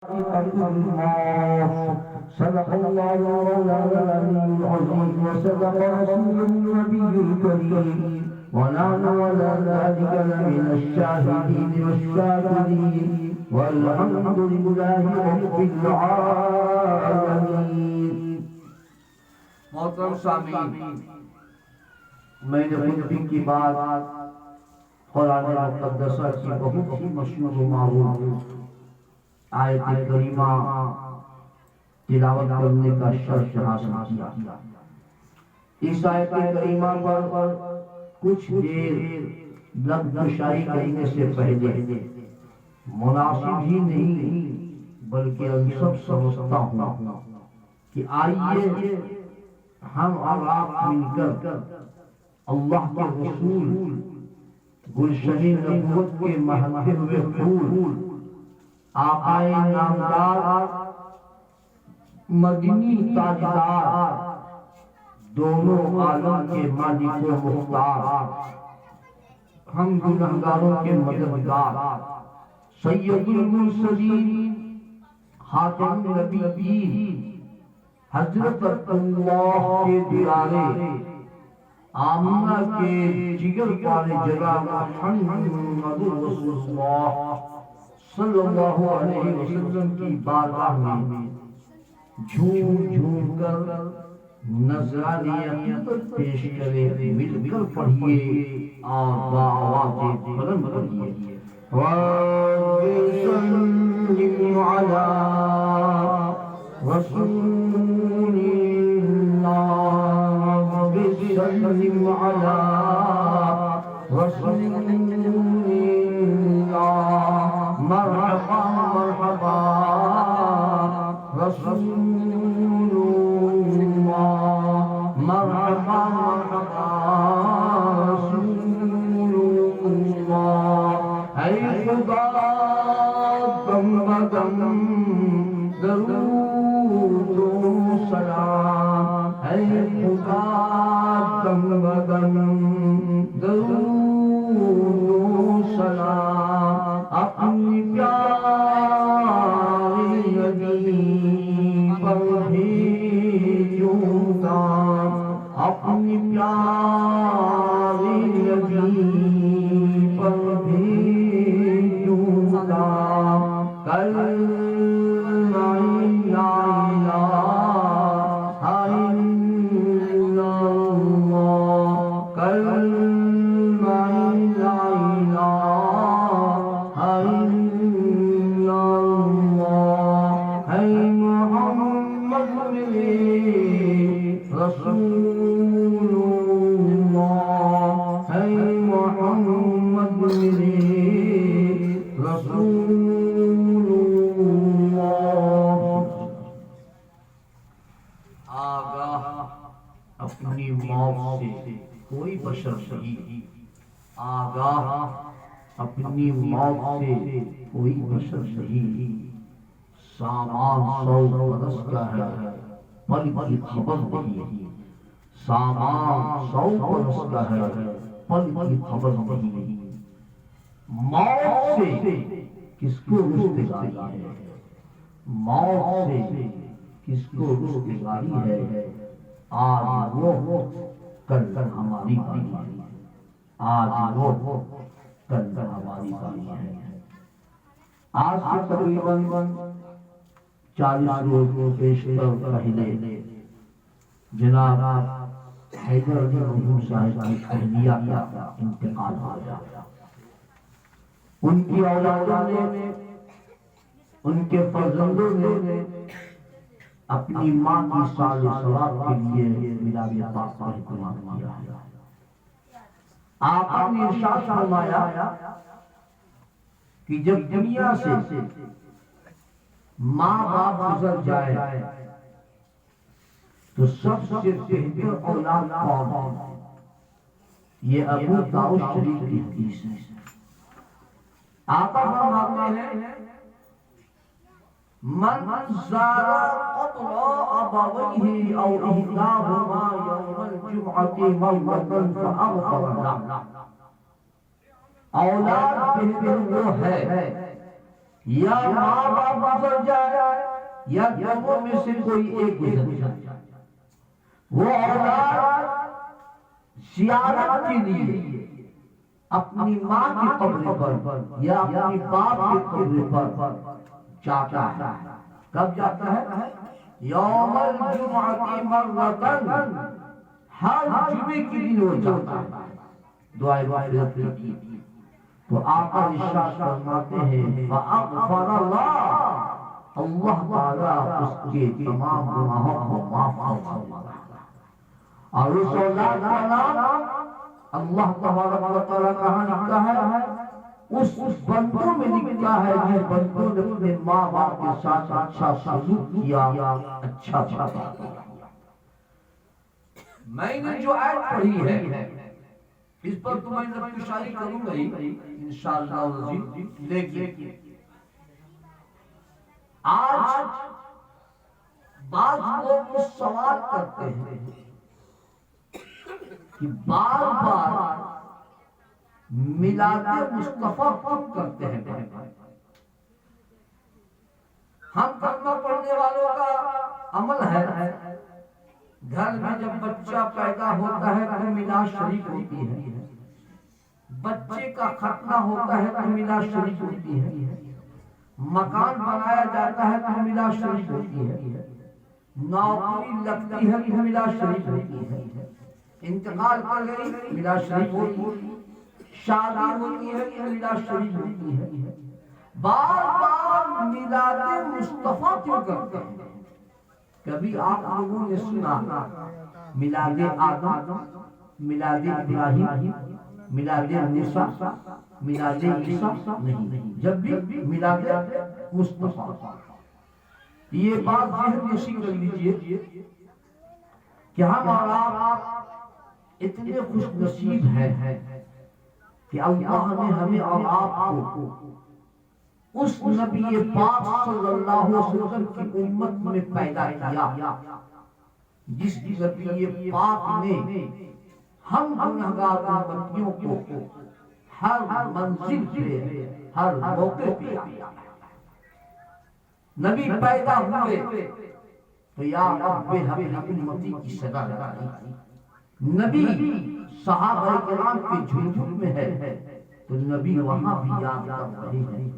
صدق الله مولانا العلي العظيم وصدق رسوله النبي الكريم ونحن على ذلك لمن الشاهدين والشاكرين والحمد لله رب العالمين. محترم سامعین، میں نے خطبے کی بات قرآن مقدسہ کی بہت ہی مشہور و معروف آیت کریمہ تلاوت کرنے کا شرف حاصل کیا. اس آیت کریمہ پر کچھ دیر لفظ شاعری کرنے سے پہلے مناسب ہی نہیں بلکہ ہم سب سمجھتا ہوں کہ آئیے ہم اور آپ مل کر اللہ کے رسول گلشن نبوت کے مہکتے ہوئے پھول آقائے نامدار مدنی تاجدار دونوں عالم کے مالک و مختار ہم گنہگاروں کے مددگار سید المرسلین خاتم النبیین حضرت اللہ کے دلارے آمنہ کے جگر والے جناب محمد رسول اللہ صلی اللہ علیہ وسلم کی بارگاہ میں جھوم جھوم کر نذرانے عقیدت پیش کرے. مل کر پڑھیے اور بآواز بلند پڑھیے. وَسَلِّمْ عَلَىٰ رسول اللہ وسلم علی رسول اللہ مرحبا مرحبا رسول اللہ مرحبا مرحبا رسول اللہ. اے خدا تم بدم درود و سلام، اے خدا تم بدن درود و سلام اپنی پیاری نبی پر بھیجوں گا، اپنی پیاری نبی پر بھیجوں گا. کل اپنی موت سے کوئی بشر نہیں، آگاہ اپنی موت سے کوئی بشر نہیں. سامان 100 برس کا ہے پل کی خبر نہیں، سامان 100 برس کا ہے پل کی خبر نہیں. موت سے کس کو رشتگاری ہے، موت سے کس کو رشتگاری ہے. آج وہ کل ہماری باری ہے، آج وہ کل ہماری باری ہے. آج سے تقریباً 40 روز بیشتر پہلے جناب حیدر علی محمود صاحب کی اہلیہ کا انتقال ہو گیا. ان کی اولادوں نے، ان کے فرزندوں نے اپنی ماں کی سال ثواب کے لیے میلاد پاک کا اہتمام کیا. آپ نے ارشاد فرمایا کہ جب دنیا سے ماں باپ گزر جائے تو سب سے بہتر اولاد کون؟ یہ ابو داؤد شریف کی حدیث ہے. آقا فرماتے ہیں من زار قبر ابويه او احداهما يوم الجمعة مرة فاغفر له. اولاد بہتر وہ ہے یا ماں باپ گزر جائے یا دونوں میں سے کوئی ایک گزر جائے، وہ اولاد زیارت کے لیے اپنی ماں کی قبر پر یا اپنی باپ کی قبر پر جاتا ہے۔ کب جاتا ہے؟ یوم الجمعہ مرتن، ہر جمعے کے دن وہ جاتا ہے دعائے مغفرت کی۔ تو آقا ارشاد فرماتے ہیں فَأَغْفَرَ اللَّهُ، اللہ تعالیٰ اس کے تمام گناہوں کو معاف فرماتا ہے۔ اور اس اولاد کا نام اللہ تبارک و تعالیٰ کہاں لکھتا ہے؟ اس بندوں میں لکھتا ہے جس بندوں نے اپنے ماں باپ کے ساتھ اچھا سلوک کیا، اچھا بات کیا۔ میں نے جو آیت پڑھی ہے اس پر تو میں نقشاری کروں گا ہی انشاءاللہ العزیز، لیکن آج بعض لوگ سوال کرتے ہیں کہ بار بار میلاد مصطفیٰ کب کرتے ہیں؟ ہم کلمہ پڑھنے والوں کا عمل ہے گھر میں جب بچہ پیدا ہوتا ہے تو میلاد شریف ہوتی ہے، بچے کا ختنہ ہوتا ہے تو میلاد شریف ہوتی ہے، مکان بنایا جاتا ہے تو میلاد شریف ہوتی ہے، نوکری لگتی ہے تو میلاد شریف ہوتی ہے، انتقال کر گئی میلاد شریف ہوتی ہے، شادی ہوتی ہے تو میلاد شریف ہوتی ہے۔ بار بار میلاد مصطفیٰ کیوں کرتے ہیں؟ کبھی آپ لوگوں نے سنا میلاد آدم، میلاد ابراہیم، میلاد موسیٰ، میلاد عیسیٰ؟ نہیں، جب بھی میلاد مصطفیٰ۔ یہ بات ذہن نشین کر لیجئے کہ ہم اور آپ اتنے خوش نصیب ہیں کہ اللہ نے ہمیں اور آپ کو اس نبی پاک صلی اللہ علیہ وسلم کی امت میں پیدا کیا، جس نبی پاک نے ہم گنہگار امتیوں کو ہر منزل پہ ہر موقع پہ نبی پیدا ہوئے تو یا رب ہمیں امتی کی صدا لگائی۔ نبی صحابہ کرام کے جھنجھن میں ہے تو نبی وہاں بھی یاد کر رہے ہیں۔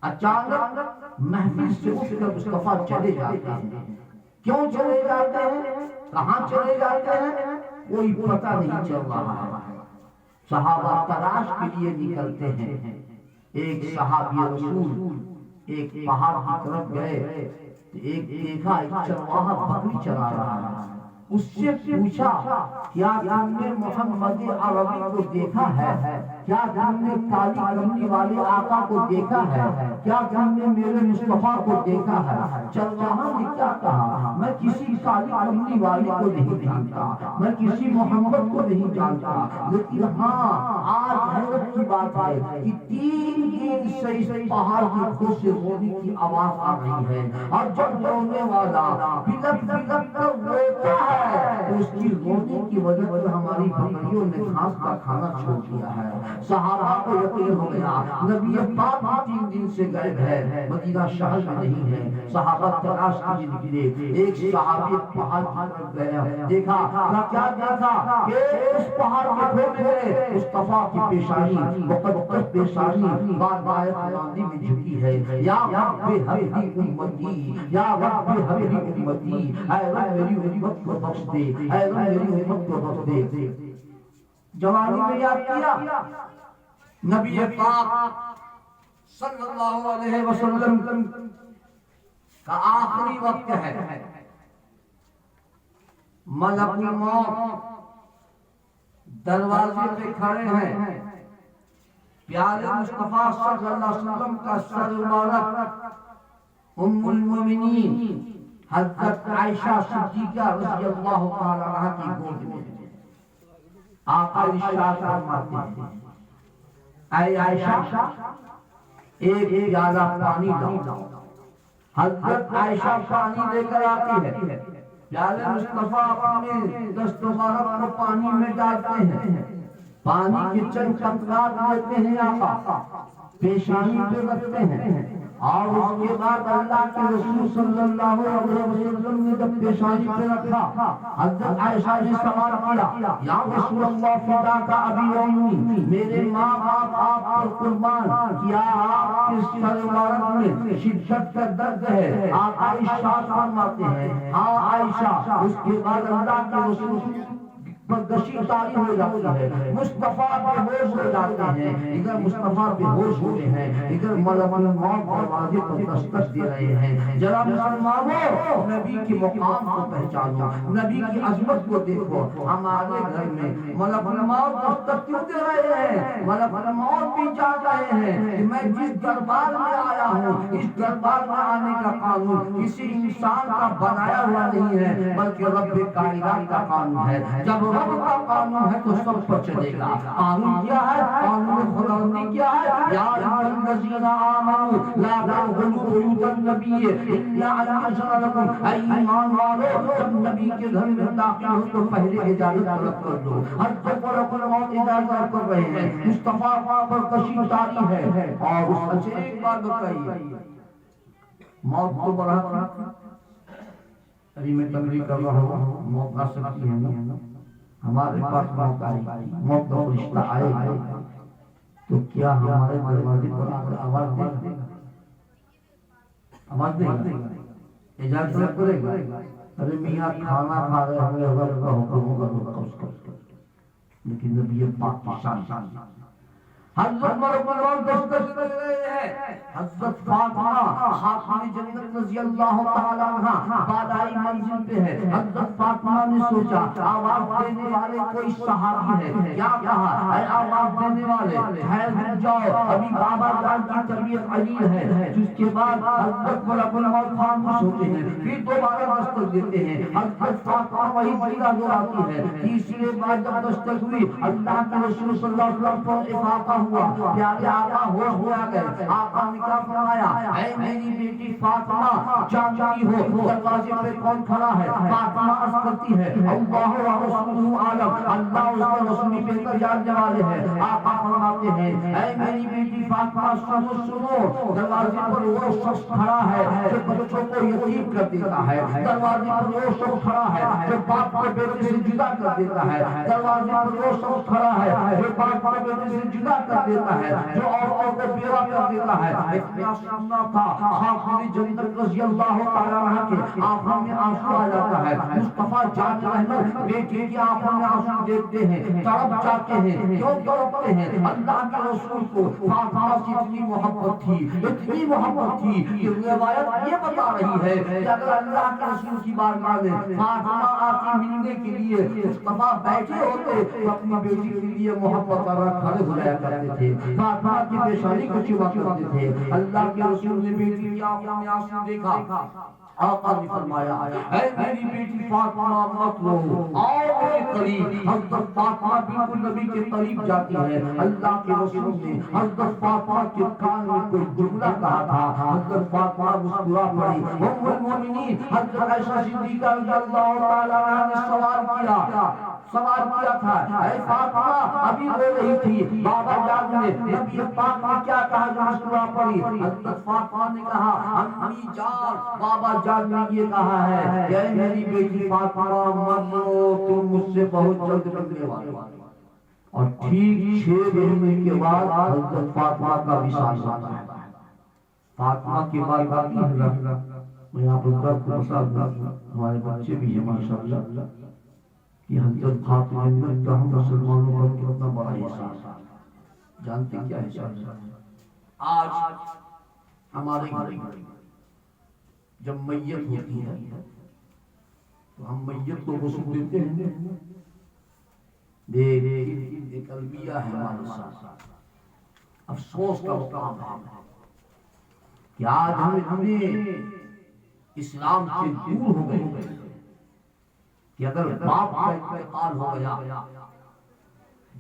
اچانک محفل سے اٹھ کر مصطفیٰ چلے جاتے ہیں۔ کیوں چلے جاتے ہیں؟ کہاں چلے جاتے ہیں؟ کوئی پتہ نہیں چل رہا ہے۔ صحابہ تلاش کے لیے نکلتے ہیں۔ ایک صحابی رسول ایک پہاڑ کی طرف گئے، ایک دیکھا ایک چرواہا بکری چرا رہا ہے۔ اس سے پوچھا کیا تم نے محمد عربی کو دیکھا ہے؟ کیا تم نے کالی کملی والے آقا کو دیکھا ہے؟ کیا تم نے میرے مصطفیٰ کو دیکھا ہے؟ چرواہا نے کیا کہا؟ میں کسی کالی کملی والے کو نہیں جانتا، میں کسی محمد کو نہیں جانتا، لیکن ہاں آج حیرت کی بات ہے کہ 3 دن سے اس پہاڑ کی خود سے رونے کی آواز آ رہی ہے، اور جب رونے والا بلک بلک کر روتا ہے تو اس کی رونے کی وجہ سے ہماری بکریوں نے گھاس کا کھانا چھوڑ دیا ہے۔ صحابہ کو یقین ہو گیا نبی پاک 3 دن سے غائب ہے، مدینہ شہر میں نہیں ہے۔ صحابہ تلاش کے لیے نکلے، ایک صحابی پہاڑ کی طرف گیا، دیکھا کیا دیکھا کہ اس پہاڑ کے ٹھوکے میں مصطفیٰ کی پیشانی مقدس پیشانی بار بار خداوندی میں جھکی ہے۔ یا رب ہماری امتی، یا رب ہماری امتی، اے رب میری امت کو بخش دے، اے رب میری امت کو بخش دے۔ جوانی میں یاد کیا نبی پاک صلی اللہ علیہ وسلم کا آخری وقت ہے، ملک الموت دروازے پہ کھڑے ہیں، پیارے مصطفیٰ صلی اللہ علیہ وسلم کا سر مبارک ام المومنین حضرت عائشہ صدیقہ رضی اللہ تعالی عنہا کی گود میں آقا ارشاد فرماتے ہیں اے عائشہ ایک پیالہ پانی لاؤ۔ حضرت عائشہ پانی لے کر آتی ہے، پیارے مصطفیٰ اپنے دست مبارک کو پانی میں ڈالتے ہیں، پانی کے چند قطرات لیتے ہیں، آقا پیشانی پہ رکھتے ہیں، اور اس کے بعد اللہ کے رسول صلی اللہ علیہ وسلم نے جب پیشانی پہ رکھا، حضرت عائشہ نے سوال کیا، یا رسول اللہ فداک ابی و امی، میرے ماں باپ آپ پر قربان، کیا آپ کے سر مبارک میں شدت کا درد ہے؟ آپ عائشہ فرماتے ہیں ہاں عائشہ۔ اس کے بعد اللہ کے رسول گشی تاری ہو جاتی ہے، مصطفیٰ بے ہوش ہو جاتے ہیں، ادھر مصطفیٰ بے ہوش ہوئے ہیں، ادھر ملک الموت دروازے پر دستک دے رہے ہیں۔ ذرا مسلمانوں نبی کے مقام کو پہچانو، نبی کی عظمت کو دیکھو۔ ہمارے گھر میں ملک الموت دستک کیوں دے رہے ہیں؟ ملک الموت بھی چاہ رہے ہیں کہ میں جس دربار میں آیا ہوں، اس دربار میں آنے کا قانون کسی انسان کا بنایا ہوا نہیں ہے، بلکہ رب کائنات کا قانون ہے۔ جب رب کا قانون ہے تو سب پر چلے گا۔ قانون کیا ہے؟ قانون خداوندی کیا ہے؟ یا ایھا الذین آمنوا لا تدخلوا بیوت النبی الا ان یأذن لکم، اے ایمان والو جب نبی کے گھر میں داخل ہو تو پہلے اجازت طلب کر لو۔ ہر جگہ موت اجازت کر رہے ہیں، مصطفیٰ پر کشی تاری ہے۔ اور اس اچھے ایک بات بتائیے، موت کو بڑھا ابھی میں تقریر کر رہا ہوں، موت آ سکتی ہے نا، ہمارے پاس موت آئے گی، موت کا فرشتہ آئے گا تو کیا ہمارے دروازے پر آواز دے گا؟ آواز دے گا؟ اجازت کرے گا؟ ارے میاں کھانا کھا رہے ہمیں اگر کا حکم ہوگا تو قبض کر، لیکن نبی پاک کی شان حضرت مرحوم دستک دے رہے ہیں۔ حضرت فاطمہ خاتون جنت رضی اللہ تعالی عنہا بالائے منزل پہ ہے۔ حضرت فاطمہ نے سوچا آواز دینے والے کوئی صحابی ہے، کیا کہا اے آواز دینے والے ٹھہر جاؤ، ابھی بابا جان کی طبیعت علیل ہے۔ جس کے بعد حضرت مرحوم خاموش ہوتے ہیں، پھر دوبارہ دستک دیتے ہیں۔ حضرت فاطمہ وہی زندہ دلاتی ہے۔ تیسرے بار جب دستک ہوئی، اللہ کے رسول صلی اللہ علیہ وسلم پر افاقہ ہوا، پیارے آقا ہوش ہو گئے۔ آقا نے کیا فرمایا، اے میری بیٹی فاطمہ جانتی ہو دروازے پہ کون کھڑا ہے؟ فاطمہ عرض کرتی ہے اللہ و رسولہ عالم، اللہ اس کا رسول بہتر جاننے والے ہیں۔ آقا فرماتے ہیں اے میری بیٹی فاطمہ سنو، دروازے پر وہ شخص کھڑا ہے جو بچوں کو یتیم کر دیتا ہے، دروازے پر وہ شخص کھڑا ہے جو باپ کو بیٹے سے جدا کر دیتا ہے، دروازے پر وہ شخص کھڑا ہے جو باپ کو بیٹے سے جدا کر دیتا ہے، جو عورتوں کو بیوہ کر دیتا ہے۔ اتنا سننا تھا خاتون جنت رضی اللہ تعالی عنہ کے آنکھوں میں آنسو آ جاتا ہے۔ مصطفیٰ جان رحمت بیٹی کی آنکھوں میں آنسو دیکھتے ہیں، تڑپ جاتے ہیں، کیوں تڑپتے ہیں؟ اللہ کے رسول کو فاطمہ سے اتنی محبت تھی، اتنی محبت تھی کہ روایت یہ بتا رہی ہے کہ اگر اللہ کے رسول کی بارگاہ میں فاطمہ آتی ملنے کے لیے مصطفیٰ بیٹھے ہوتے تو اپنی بیٹی کے لیے محبت اور کھڑے ہو جایا کرتے تھے، فاطمہ کی پیشانی کو چوما کرتے تھے۔ اللہ کے رسول نے بیٹی کی آنکھوں میں آنسو دیکھا، آقا نے فرمایا اے میری بیٹی فاطمہ مت رو، آؤ میرے قریب۔ حضرت فاطمہ بالکل نبی کے قریب جاتی ہے۔ اللہ کے رسول نے حضرت فاطمہ کے کان میں کوئی جملہ کہا تھا، حضرت فاطمہ مسکرا پڑی۔ ام المومنین حضرت عائشہ صدیقہ رضی اللہ تعالی عنہا نے سوال کیا تھا اے فاطمہ ابھی رو رہی تھی، بابا جان نے نبی پاک نے کیا کہا جو مسکرا پڑی؟ حضرت فاطمہ نے کہا امی جان بابا جان نے یہ کہا ہے کہ اے میری بیٹی فاطمہ مت رو، تم مجھ سے بہت جلد ملنے والی۔ اور ٹھیک 6 مہینے کے بعد حضرت فاطمہ کا وصال ہوتا ہے۔ فاطمہ کے بعد میں آپ کو ہمارے بچے بھی ہیں ماشاءاللہ کہ حضرت فاطمہ کا ہم مسلمانوں پر کتنا بڑا احساس ہے، جانتے کیا احساس ہے؟ آج ہمارے گھر جب میت ہوتی ہے تو ہم میت کو غسل دیتے ہیں، ایک المیہ ہے ہمارے ساتھ، افسوس کا مقام ہے کہ آج ہمیں اسلام سے دور ہو گئے کہ اگر باپ کا انتقال ہو گیا،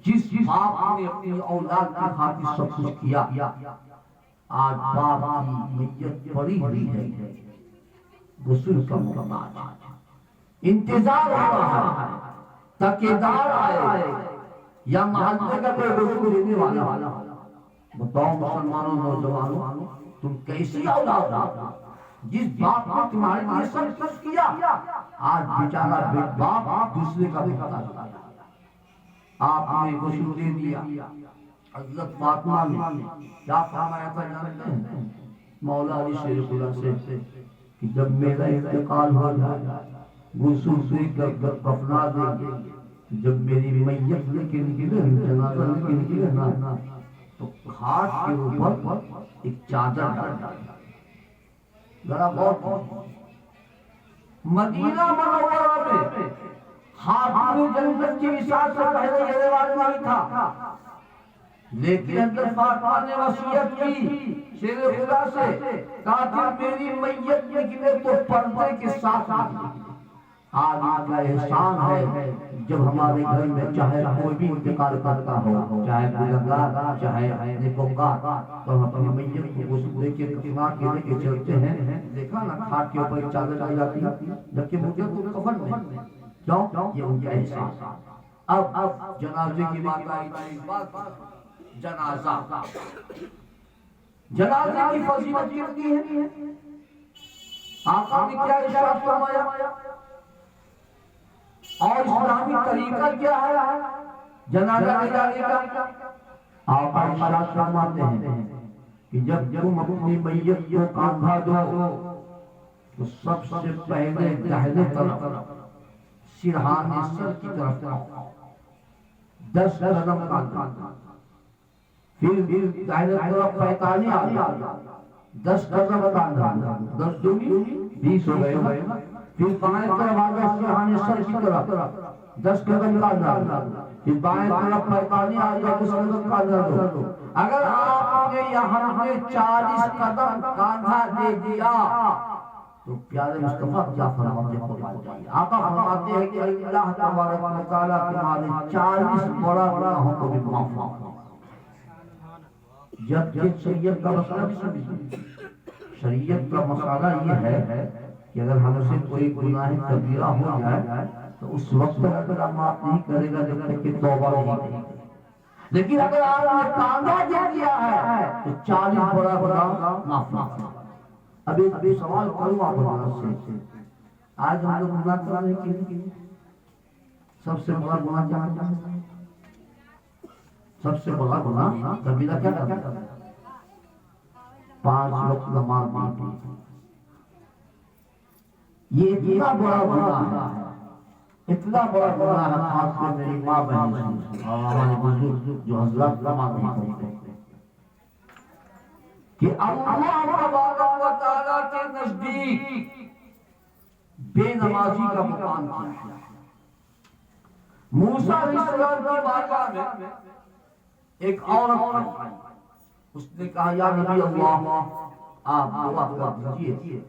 جس باپ نے اپنی اولاد کی خاطر سب کچھ کیا، آج باپ کی میت پڑی ہوئی ہے، غسل کا محتاج، انتظار ہو رہا ہے تاکیدار آئے یا محلے کا کوئی غسل دینے والا۔ بتاؤ مسلمانوں نوجوانوں تم کیسی اولاد ہو جس باپ نے تمہارے لیے سب کچھ کیا، آج بیچارہ باپ دوسرے کا محتاج ہو گیا۔ آپ نے غسل دے دیا۔ حضرت فاطمہ نے کیا فرمایا تھا جانتے ہیں مولا علی شیر خدا سے کہ جب میرا انتقال ہو جائے غسل دے کر کفنا دیں گے، جب میری میت لے کے نکلے جنازہ لے کے نکلے نا تو کھاٹ کے اوپر ایک چادر ڈال ذرا غور مدینہ منورہ میں خاتون جنت کی وصال سے پہلے یہ رواج نہیں تھا، لیکن حضرت فاطمہ نے وصیت کی شیر خدا سے کہا کہ میری میت نکلے تو پردے کے ساتھ نکلے۔ آج کا احسان ہے جب ہمارے گھر میں چاہے کوئی بھی انتقال کرتا ہو، چاہے گنہگار چاہے نیکوکار، تو ہم اپنی میت کو غسل دے کے کفنا کے لے کے چلتے ہیں۔ دیکھا نا کھاٹ کے اوپر چادر ڈالی جاتی ہے جبکہ مجھے تو کفن میں کیوں؟ یہ ان کا احساس۔ اب جنازے کی بات آئی، جنازہ جنازے کی فضیلت کتنی ہے؟ آقا نے کیا ارشاد فرمایا اور اسلامی طریقہ کیا ہے جنازہ لے جانے کا؟ آقا ارشاد فرماتے ہیں کہ جب تم اپنی میت کو کاندھا دو تو سب سے پہلے داہنے طرف سرہانے سر کی طرف 10 قدم کاندھا، پھر داہنے طرف 45 آگے 10 قدم کاندھا، 10 دوگی 20 ہو گئے، پھر بائیں طرف آگے سرہانے سر کی طرف 10 قدم کاندھا، پھر بائیں طرف 45 آگے 10 قدم کاندھا دو۔ اگر آپ نے یہاں میں 40 قدم کاندھا دے دیا تو پیارے مصطفیٰ کیا فرماتے ہیں؟ آقا فرماتے ہیں کہ اللہ تبارک و تعالیٰ تمہارے 40 بڑا گناہوں کو بھی معاف فرمائے۔ جب شریعت کا مسئلہ بھی سمجھیں، شریعت کا مسئلہ یہ ہے کہ اگر ہم سے کوئی گناہ کبیرہ ہو جائے تو اس وقت اگر ہم معاف نہیں کرے گا جب تک کہ توبہ نہیں کرے، لیکن اگر آپ نے کاندھا دے دیا ہے تو 40 بڑا گناہ معاف فرمائے۔ ابھی سوال کروں آپ سے، آج ہم لوگ گناہ کر رہے ہیں، سب سے بڑا گناہ کیا ہے؟ سب سے بڑا گناہ کبیرہ کیا کرتا ہے؟ 5 وقت نماز نہیں پڑھتا۔ یہ اتنا بڑا گناہ ہے، اتنا بڑا گناہ ہے، خاص کر میری ماں بہن اور ہمارے بزرگ جو حضرات نماز نہیں پڑھتے کہ اللہ تبارک و تعالیٰ کے نزدیک بے نمازی کا مقام کیا۔ موسیٰ علیہ السلام کی بارگاہ میں ایک عورت آئی، اس نے کہا یا نبی اللہ آپ دعا کر دیجئے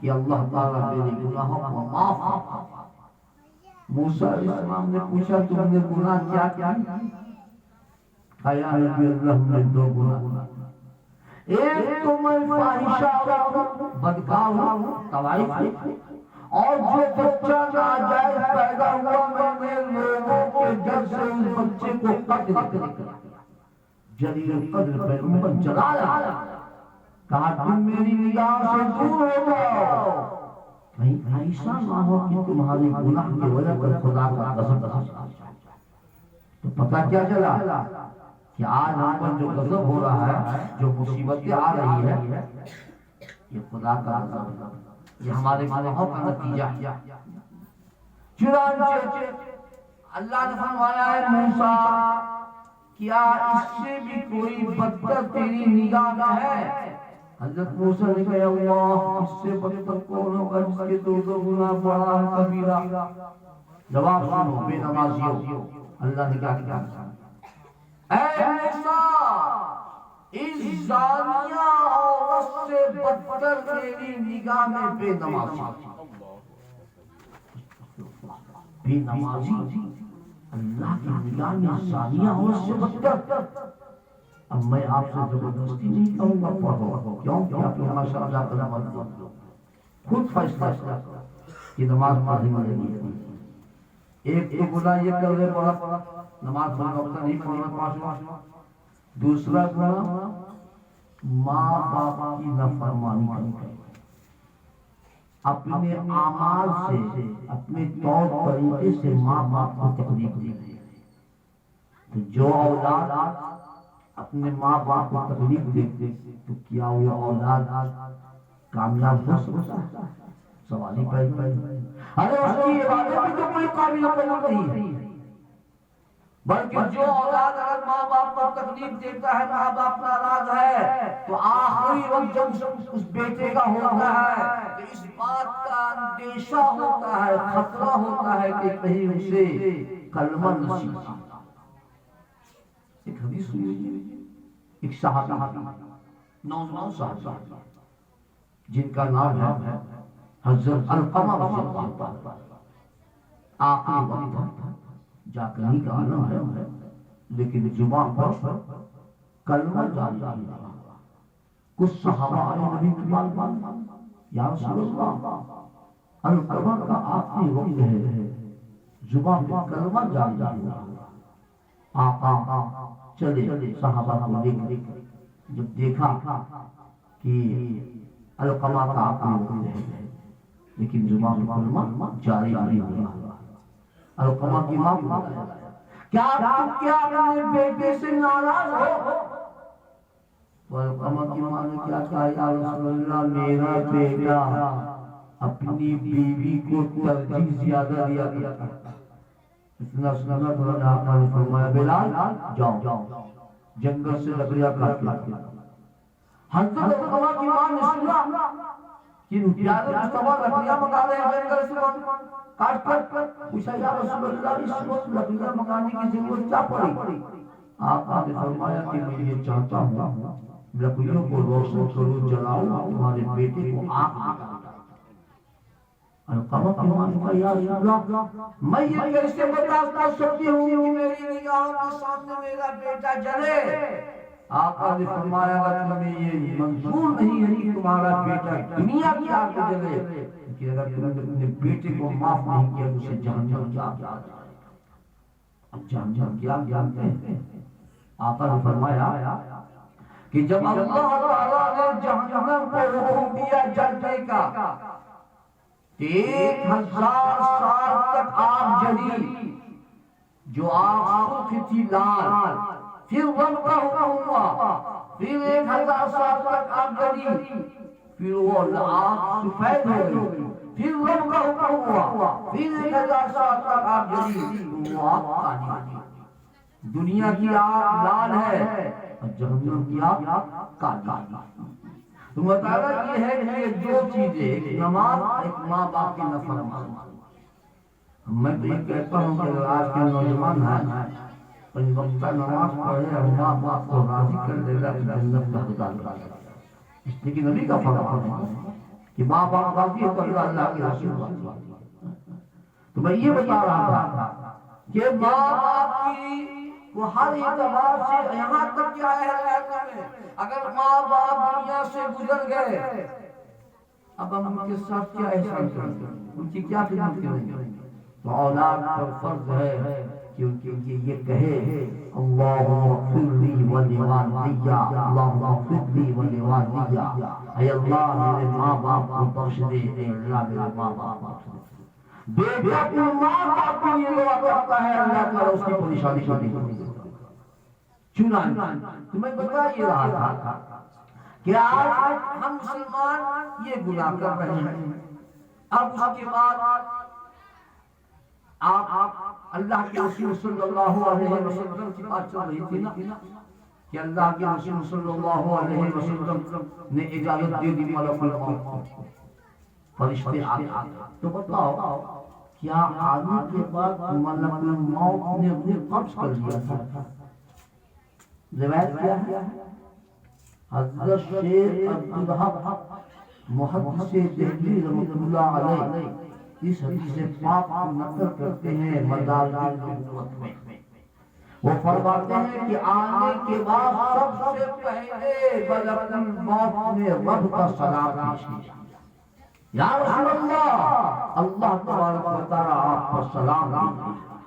کہ اللہ تعالیٰ میرے گناہوں کو معاف فرمائے۔ موسیٰ علیہ السلام نے پوچھا تم نے گناہ کیا کیا؟ کہا یا نبی اللہ میں 2 گناہ، ایک تو میں فاحشہ ہوں، بدکار ہوں، طوائف ہوں، اور جو بچہ ناجائز پیدا ہوا میں نے لوگوں کے جل سے اس بچے کو قتل کیا۔ جلیل القدر پیغمبر جلالا کہا تم میری نگاہ سے دور ہو جاؤ، کہیں ایسا نہ ہو کہ تمہاری گناہ کی وجہ پر خدا کا غضب آ جائے۔ تو پتہ کیا چلا کہ آج ہم پر جو غضب ہو رہا ہے، جو مصیبتیں آ رہی ہے، یہ خدا کا غضب ہے، یہ ہمارے گناہوں کا نتیجہ ہے۔ چنانچہ اللہ نے فرمایا ہے موسیٰ کیا اس سے بھی کوئی بدتر تیری نگاہ میں ہے؟ حضرت موسیٰ نے کہا اللہ اس سے بدتر کون ہوگا جس کے 2 گناہ بڑا ہے کبیرہ؟ جواب سنو بے نمازیوں، اللہ نے کہا اے موسیٰ اس زانیہ عورت سے بدتر تیری نگاہ میں بے نمازی۔ بے نمازی اللہ کی نگاہ میں زانیہ عورت سے بدتر۔ اب میں آپ سے زبردستی نہیں کہوں گا پڑھو، کیوں کہ آپ نے ماشاءاللہ کا نماز پڑھو، خود فیصلہ کرو کہ نماز پڑھنے لگی۔ ایک گناہ یہ کر رہے پڑھا نماز پڑھنا نہیں پڑھنا، دوسرا گناہ ماں باپ کی نافرمانی کرتے ہیں، اپنے اعمال سے، اپنے طور طریقے سے ماں باپ کو تکلیف دیتے ہیں۔ تو جو اولاد اپنے ماں باپ کو تکلیف دیتے تو کیا وہ اولاد کامیاب ہو سکتا ہے؟ سوال ہی پیدا ہے۔ ارے اس کی عبادت بھی تو کوئی قابل قبول نہیں ہے، بلکہ جو اولاد اگر ماں باپ کو تکلیف دیتا ہے، ماں باپ ناراض ہے، تو آخری وقت جب اس بیٹے کا ہوتا ہے تو اس بات کا اندیشہ ہوتا ہے، خطرہ ہوتا ہے کہ کہیں اسے کلمہ نصیب ہو۔ ایک حدیث ہوئی، ایک صحابی، نوجوان صحابی جن کا نام ہے حضرت علقمہ رضی اللہ عنہ، آخری وقت جاگنے کا عالم ہے لیکن زبان پر کلمہ جاری رہا۔ کچھ صحابہ آئے نبی کے پاس، یا رسول اللہ، علقمہ کا آخری وقت ہے، زبان پر کلمہ جاری رہا۔ آقا چلے صحابہ کو لے کر، جب دیکھا کہ علقمہ کا آخری وقت ہے لیکن زبان پر کلمہ جاری رہا، علقمہ کی ماں کو کیا اپنے بیٹے سے ناراض ہو؟ علقمہ کی ماں نے کیا کہا، یا رسول اللہ، میرا بیٹا اپنی بیوی کو ترجیح زیادہ دیا کرتا۔ اتنا سنا تو آقا نے فرمایا، بلال جاؤ جنگل سے لکڑیاں کاٹ کے۔ حضرت علقمہ کی ماں نے سنا کہ پیارے مصطفیٰ لکڑیاں منگا رہے ہیں جنگل سے کاٹ کر، پوچھا، یا رسول اللہ، اس وقت لکڑیاں منگانے کی ضرورت کیا پڑی؟ آقا نے فرمایا کہ میں یہ چاہتا ہوں لکڑیوں کو روشن کرو، جلاؤ، تمہارے بیٹے کو آگ لگا۔ علقمہ کی ماں نے کہا، یا رسول اللہ، میں یہ کیسے برداشت کر سکتی ہوں کہ میری نگاہوں کے سامنے میرا بیٹا جلے؟ آقا نے فرمایا، اگر تمہیں یہ منظور نہیں ہے کہ تمہارا بیٹا دنیا کی آگ میں جلے، کہ اگر تم نے اپنے بیٹے کو معاف نہیں کیا تو اسے جہنم کی آگ جائے گا۔ اب جہنم کی آگ جانتے ہیں؟ آقا نے فرمایا کہ جب اللہ تعالیٰ نے جہنم کو حکم دیا جلنے کا، 1000 سال تک آگ جلی، جو آگ سرخ تھی لال، پھر غم کا حکم ہوا، پھر 1000 سال تک آگ جلی، پھر وہ آگ سفید ہو گئی، پھر غم کا حکم ہوا، پھر 1000 سال تک آگ جلی، وہ آگ کالی ہو گئی۔ دنیا کی آگ لال ہے اور جہنم کی آگ کالی۔ تو مطالعہ یہ ہے کہ یہ دو چیزیں، ایک نماز، ایک ماں باپ کی نافرمانی۔ میں تو یہ کہتا ہوں کہ اگر آج کے نوجوان ہیں پنج وقتہ نماز پڑھے اور ماں باپ کو راضی کر دے گا تو جنت کا خدا لگا گا۔ اس لیے کہ نبی کا فرمان ہے کہ ماں باپ راضی ہو کر اللہ کے رسول راضی۔ تو میں یہ بتا رہا تھا کہ ماں باپ کی وہ ہر اعتبار سے، یہاں تک کیا ہے اگر ماں باپ دنیا سے گزر گئے، اب ہم ان کے ساتھ کیا احسان کریں گے، ان کی کیا خدمت کریں گے؟ تو اولاد پر فرض ہے کہ ان کے یہ کہے، اللہم اغفر لی ولوالدی، اللہم اغفر لی ولوالدی، اے اللہ میرے ماں باپ کو بخش دے، اے اللہ میرے ماں باپ کو بخش دے۔ بیٹا اپنے ماں باپ کے لیے دعا کرتا ہے، اللہ تعالیٰ اس کی پریشانی کو نہیں کرتا۔ چنانچہ تمہیں بتا یہ رہا تھا کہ آج ہم مسلمان یہ گناہ کر رہے ہیں۔ اب اس کے بعد آپ اللہ کے رسول صلی اللہ علیہ وسلم کی بات چل رہی تھی نا کہ اللہ کے رسول صلی اللہ علیہ وسلم نے اجازت دے دی ملک الموت کو، فرشتے آتے۔ تو بتاؤ کیا آنے کے بعد ملک الموت نے انہیں قبض کر لیا تھا؟ روایت کیا ہے؟ حضرت شیخ عبدالحق محدث دہلوی رحمۃ اللہ علیہ اس حدیث پاک کو نقل کرتے ہیں مدارج النبوت میں۔ وہ فرماتے ہیں کہ آنے کے بعد سب سے پہلے ملک الموت نے رب کا سلام پیش کیا، یا رسول اللہ، اللہ تبارک و تعالیٰ آپ پر سلام بھیجتا ہے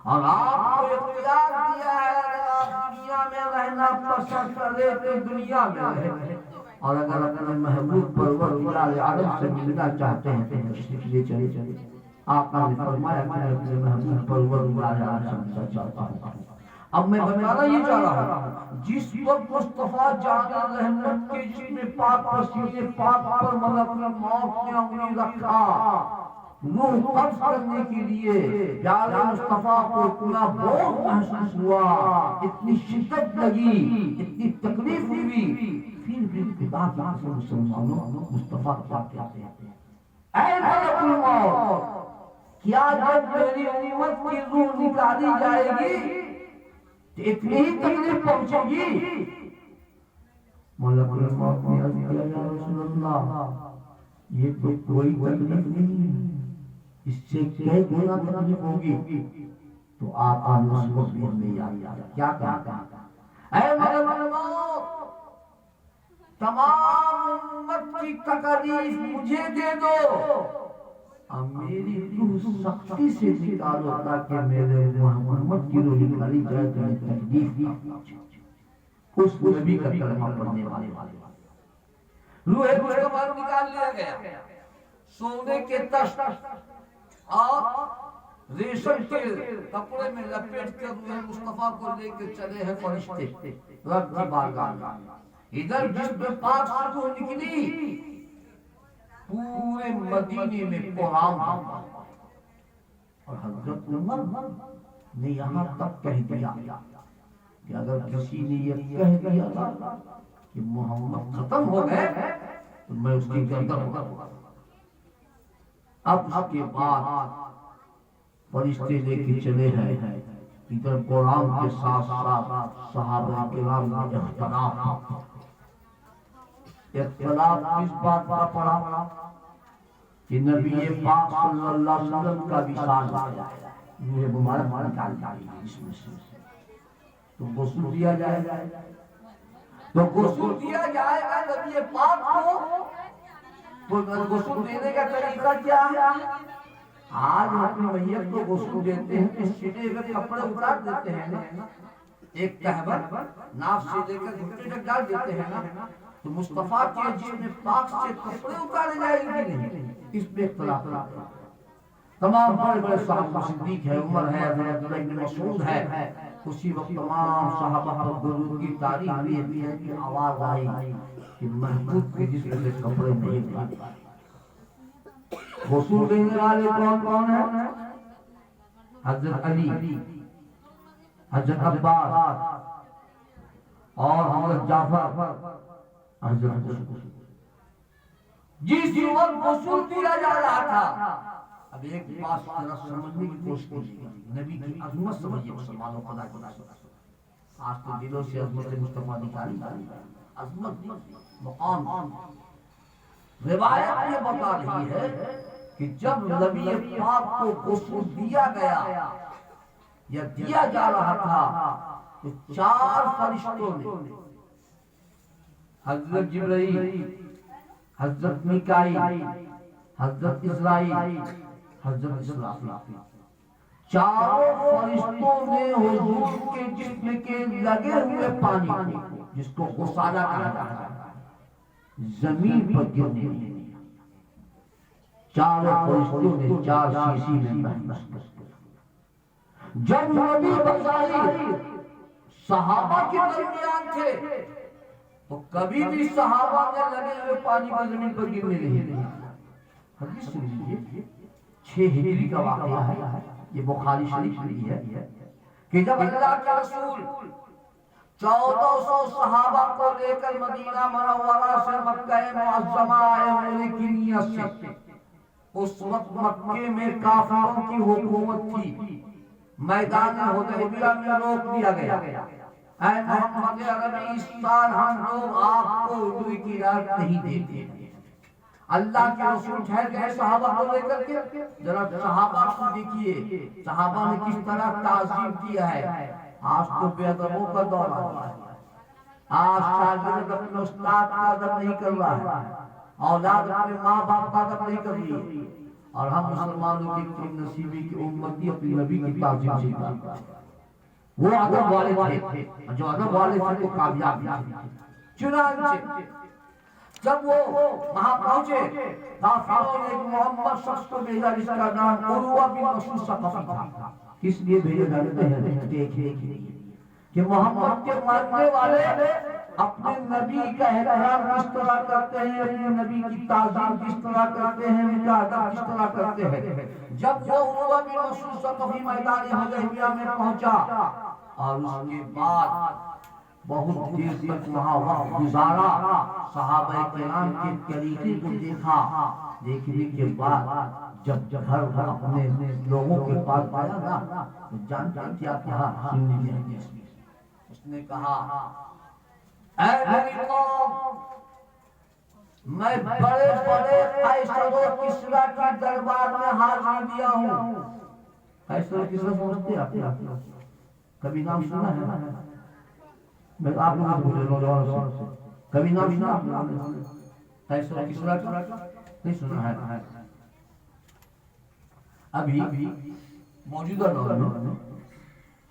اور آپ کو اختیار دیا ہے، اگر آپ دنیا دنیا میں رہنا پسند کرے تو دنیا میں رہے، اور اگر اپنے محبوب پروردگار عالم سے ملنا چاہتے ہیں تو تشریف لے چلے۔ آقا نے فرمایا کہ میں اپنے محبوب پروردگار عالم سے ملنا چاہتا ہوں۔ اب میں بتانا یہ چاہ رہا ہوں، جس وقت مصطفیٰ جان رحمت کے جسم پاک پسینے پاک پر ملک موت نے انگلی رکھا، روح قبض کرنے کے لیے پیارے مصطفیٰ کو اتنا بوجھ محسوس ہوا، اتنی شدت لگی، اتنی تکلیف ہوئی، پھر بھی خدا کی قسم مسلمانوں مصطفیٰ کیا کہتے ہیں، اے ملک الموت، کیا جب میری امت کی روح نکالی جائے گی اتنی ہی تکلیف پہنچے گی؟ ملک الموت نے عرض کیا یا رسول اللہ یہ تو کوئی تکلیف نہیں، اس سے کئی گنا تکلیف ہوگی۔ تو آپ نے اس وقت بھی ہمیں یاد کیا کہا، اے ملک الموت تمام امت کی تکلیف مجھے دے دو، اب میری روح سختی سے نکالو تاکہ میرے محمد کی روح نکالی جائے تو تکلیف بھی اس نبی کا کلمہ پڑھنے والے روح مصطفیٰ نکال لیا گیا، سونے کے تخت اور ریشم کے کپڑے میں لپیٹ کر روح مصطفیٰ کو لے کے چلے ہیں فرشتے رب کی بارگاہ میں۔ ادھر جسم پاک سے روح نکلی، پورے مدینے میں قرآن پڑھا، اور حضرت عمر نے یہاں تک کہہ دیا کہ اگر کسی نے یہ کہہ دیا تھا کہ محمد ختم ہو گئے تو میں اس کی گردن اڑاؤں گا۔ اب اس کے بعد فرشتے لے کے چلے ہیں، ادھر قرآن کے ساتھ ساتھ صحابہ کرام کا اختلاف اس بات کا پڑا کہ نبی پاک صلی اللہ علیہ وسلم کا وصال ہو گیا ہے، یہ مبارک نکال جائے گی اس میں سے، تو غسل دیا جائے گا، تو غسل دیا جائے گا نبی پاک کو۔ تو غسل دینے کا طریقہ کیا ہے؟ آج اپنی میت کو غسل دیتے ہیں تو سیدھے ہوئے کپڑے اتار دیتے ہیں نا، ایک تہبند ناف سے لے کر گھٹنے تک ڈال دیتے ہیں نا، تو مصطفیٰ کے جسم پاک سے کپڑے اتارے جائیں گے نہیں، اس میں اختلاف ہے۔ تمام بڑے بڑے صحابہ، صدیق ہے، عمر ہے، حضرت عبداللہ بن مسعود ہے، اسی وقت تمام صحابہ پر درود کی تعریف بھی ہے کہ آواز آئی کہ محبوب کے جسم سے کپڑے نہیں اتارے۔ غسل دینے والے کون کون ہیں؟ حضرت علی، حضرت عباس اور حضرت جعفر، حضرت جس وقت غسل دیا جا رہا تھا۔ اب ایک بات ذرا سمجھنے کی کوشش کیجیے، نبی کی عظمت سمجھیے مسلمانوں، خدا کی قسم آج تو دلوں سے عظمت مصطفیٰ نکالی، عظمت مقام۔ روایت یہ بتا رہی ہے کہ جب نبی پاک کو غسل دیا گیا یا دیا جا رہا تھا تو 4 فرشتوں نے، حضرت جبرائیل، حضرت میکائیل، حضرت اسرائیل، حضرت اسرافیل، چاروں فرشتوں نے حضور کے جسم کے لگے ہوئے پانی کو، جس کو غسالہ کہا جاتا ہے، زمین پر گرنے دیا۔ چاروں فرشتوں نے 4 شیشی میں محنت کی۔ جب نبی بظاہر صحابہ کے درمیان تھے تو کبھی بھی صحابہ نے لگے ہوئے پانی کو زمین پر گرنے نہیں دیا۔ حدیث سن لیجیے، 6 ہجری کا واقعہ ہے، یہ بخاری شریف میں ہے کہ جب اللہ کے رسول 1400 صحابہ کو لے کر مدینہ منورہ سے مکہ معظمہ آئے ہونے کی نیت سے، اس وقت مکے میں کافروں کی حکومت تھی، میدان حدیبیہ میں روک دیا گیا، اے محمد عربی اس سال ہم لوگ آپ کو اردو کی رات نہیں دیتے۔ اللہ کے رسول ٹھہر گئے صحابہ کو لے کر کے، ذرا صحابہ کو دیکھیے صحابہ نے کس طرح تعظیم کیا ہے۔ آج تو بے ادبوں کا دور آ رہا ہے، آج شاگرد اپنے استاد کا ادب نہیں کر رہا ہے، اولاد اپنے ماں باپ کا ادب نہیں کر رہی ہے، اور ہم مسلمانوں کی نصیبی کی امتی اپنی نبی کی تعظیم سے کرتے ہیں۔ وہ ادب والے تھے، جو ادب والے تھے وہ کامیاب تھے۔ چنانچہ جب وہ وہاں پہنچے، کافروں نے محمد شخص کو بھیجا جس کا نام عروہ بن مسعود ثقفی تھا۔ کس لیے بھیجے جاتے ہیں؟ دیکھنے کے لیے کہ محمد کے ماننے والے اپنے نبی کا احترام کس طرح کرتے ہیں، اپنے نبی کی تعظیم کس طرح کرتے ہیں، ان کا ادب کس طرح کرتے ہیں۔ جب وہ عروہ بن مسعود ثقفی میدان حدیبیہ میں پہنچا اور اس کے بعد بہت دیر تک وہاں وقت گزارا، صحابہ کرام کے طریقے کو دیکھا، دیکھنے کے بعد جب گھر اپنے لوگوں کے پاس آیا نا تو جانتے کیا کہا؟ اس نے کہا اے میری قوم، میں بڑے بڑے قیصر و کسریٰ کے دربار میں حاضری دیا ہوں۔ قیصر و کسریٰ سمجھتے آپ؟ کبھی نام سنا ہے؟ میں آپ لوگوں سے پوچھ نوجوانوں سے، کبھی نام سنا آپ نے؟ قیصر و کسریٰ کا نہیں سنا ہے؟ ابھی موجودہ دور میں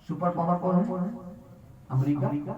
سپر پاور کون ہے؟ امریکہ